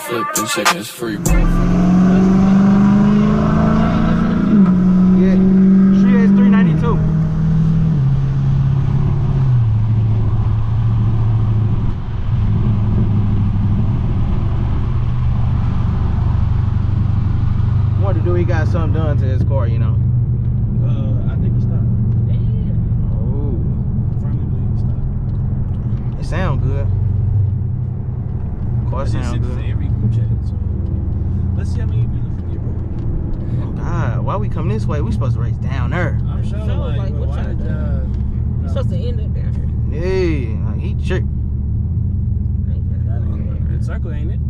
Flipping seconds free. He got something done to his car, you know. I think he stopped. Damn. Oh. I firmly believe he stopped. It sound good. Car sound good. Every group chat, so let's see how many views we get, bro. Oh God, why we come this way? We supposed to race down there. I'm sure, like what why y'all did You supposed to end up down here. Yeah, like he tricked. Good circle, ain't it?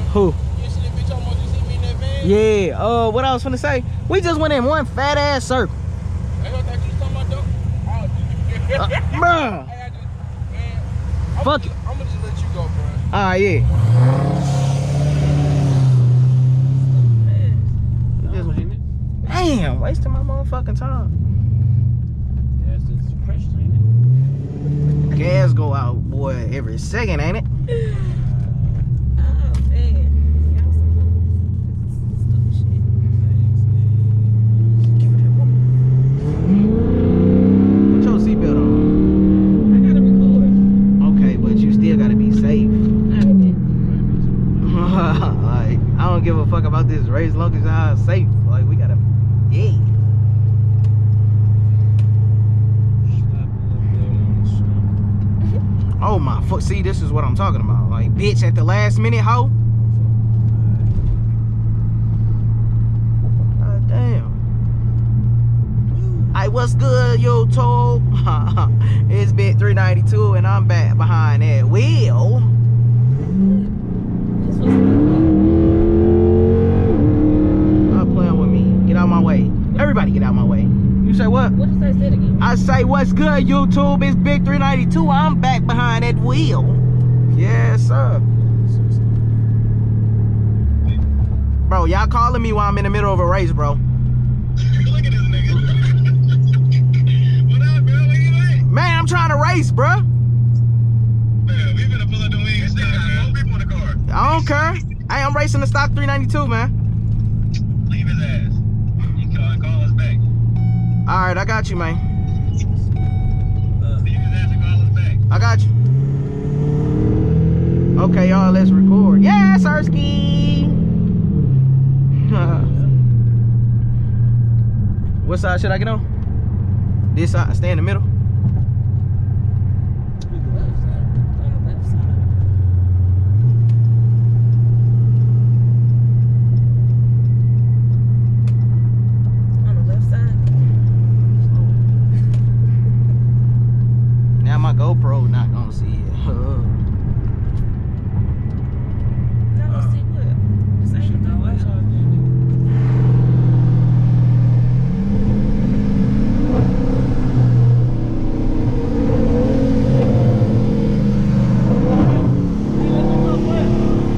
Who? You see that bitch almost just hit me in that van? Yeah, what I was finna say, we just went in one fat ass circle. I thought you was talking about though. Bruh. Fuck it. I'm gonna just let you go, bro. Alright, yeah. Damn, wasting my motherfucking time. Gas is precious, ain't it? Gas go out, boy, every second, ain't it? Give a fuck about this race, long as I'm safe. Like we gotta, yeah. Oh my fuck! See, this is what I'm talking about. Like, bitch, at the last minute, hoe. God damn. Hey, what's good, YouTube? It's bit 392, and I'm back behind that wheel. Everybody get out my way. You say what? What did I say again? I say, what's good, YouTube? It's Big 392. I'm back behind that wheel. Yes, sir. Bro, y'all calling me while I'm in the middle of a race, bro. Look at this nigga. What up, bro? Where you at? Man, I'm trying to race, bro. Man, we finna pull up the wings, man. People in the car. I don't care. Hey, I'm racing the stock 392, man. Leave his ass. Call us back. All right, I got you, man. Leave his ass and call us back. I got you. Okay, y'all, let's record. Yeah, Sirski. What side should I get on? This side, stay in the middle. My GoPro not gonna see it. Not gonna see what? This ain't the way.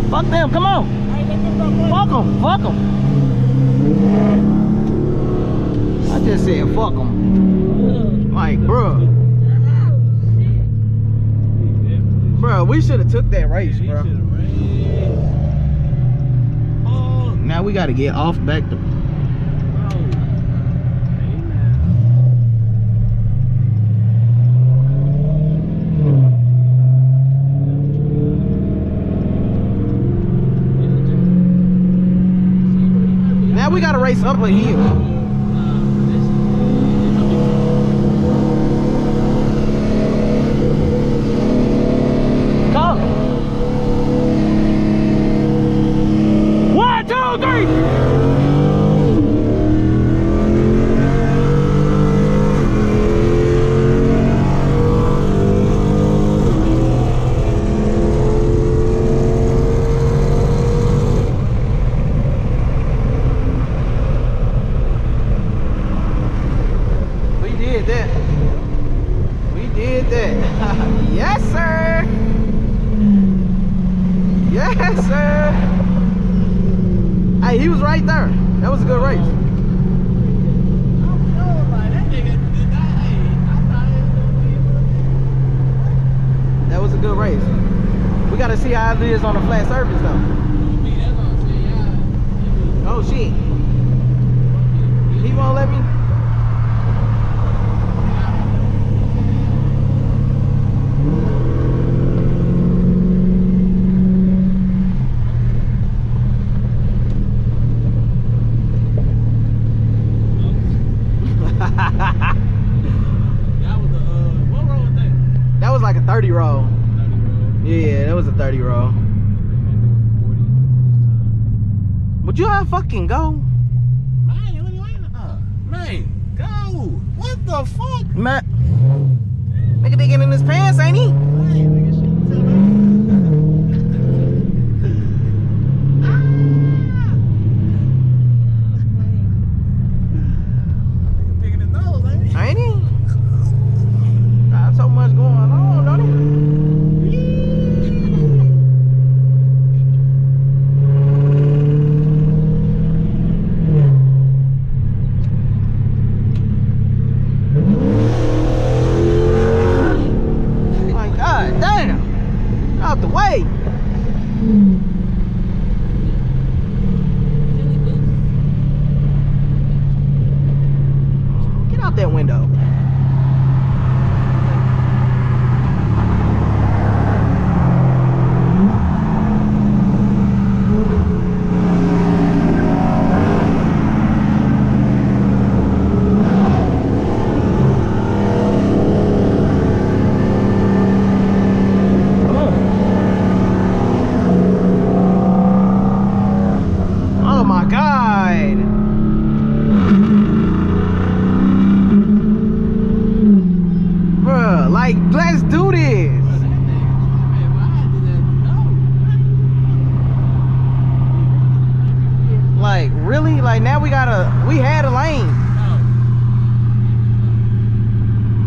Fuck them, come on. Fuck them, fuck them. I just said fuck them. Like, bruh. Bro, we should have took that race, bro. Now we gotta get off back to. Now we gotta race up a hill. there. That was a good race. That was a good race. We gotta see how it is on a flat surface though. Oh shit. He won't let me. That was like a 30 roll. Yeah, that was a 30 roll. Would you have fucking go? Man, what are you waiting on? Man, go! What the fuck? Man, nigga digging in his pants, ain't he? Man, nigga, shit, tell me. Nigga picking his nose, ain't he? Ain't he? Got so much going on, don't he? Like, God damn. Out the way. Get out that window. Oh my God. Bruh, like, let's do this. Like, really? Like, now we had a lane.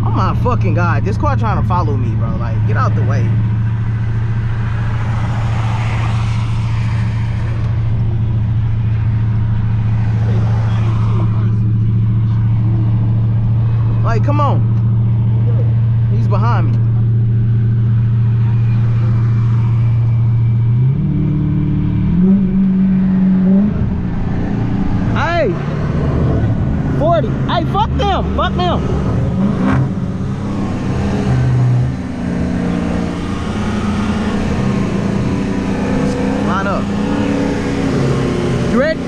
Oh my fucking God. This car trying to follow me, bro. Like, get out the way. Like, come on. He's behind me. Hey, 40. Hey, fuck them. Fuck them. Line up. You ready?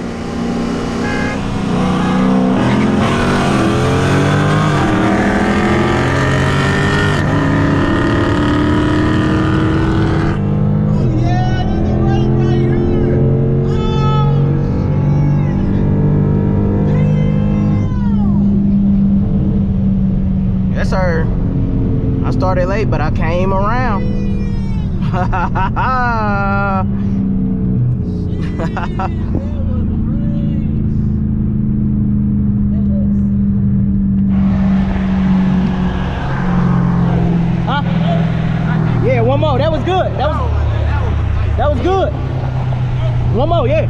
Yes, sir. I started late, but I came around. Huh? Yeah, one more. That was good. That was good. One more, yeah.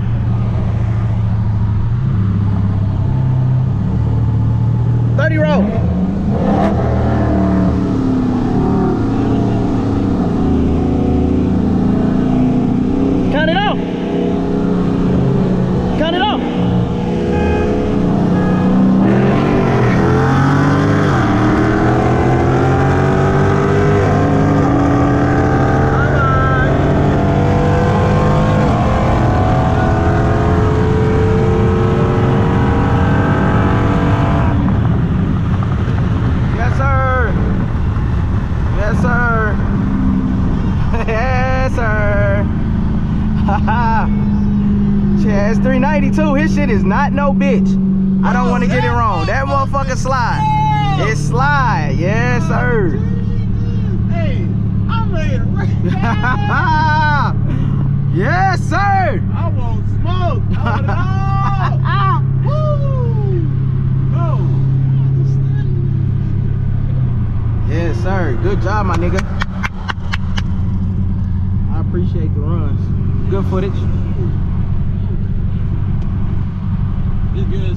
roll. Count it off. Count it off. It's 392. His shit is not no bitch. I don't want to get it wrong. That motherfucker slide. It slide. Yes, sir. Hey, I'm ready to race. Yes, sir. I want smoke. I want it all. Woo. Yes, sir. Good job, my nigga. I appreciate the runs. Good footage. This girl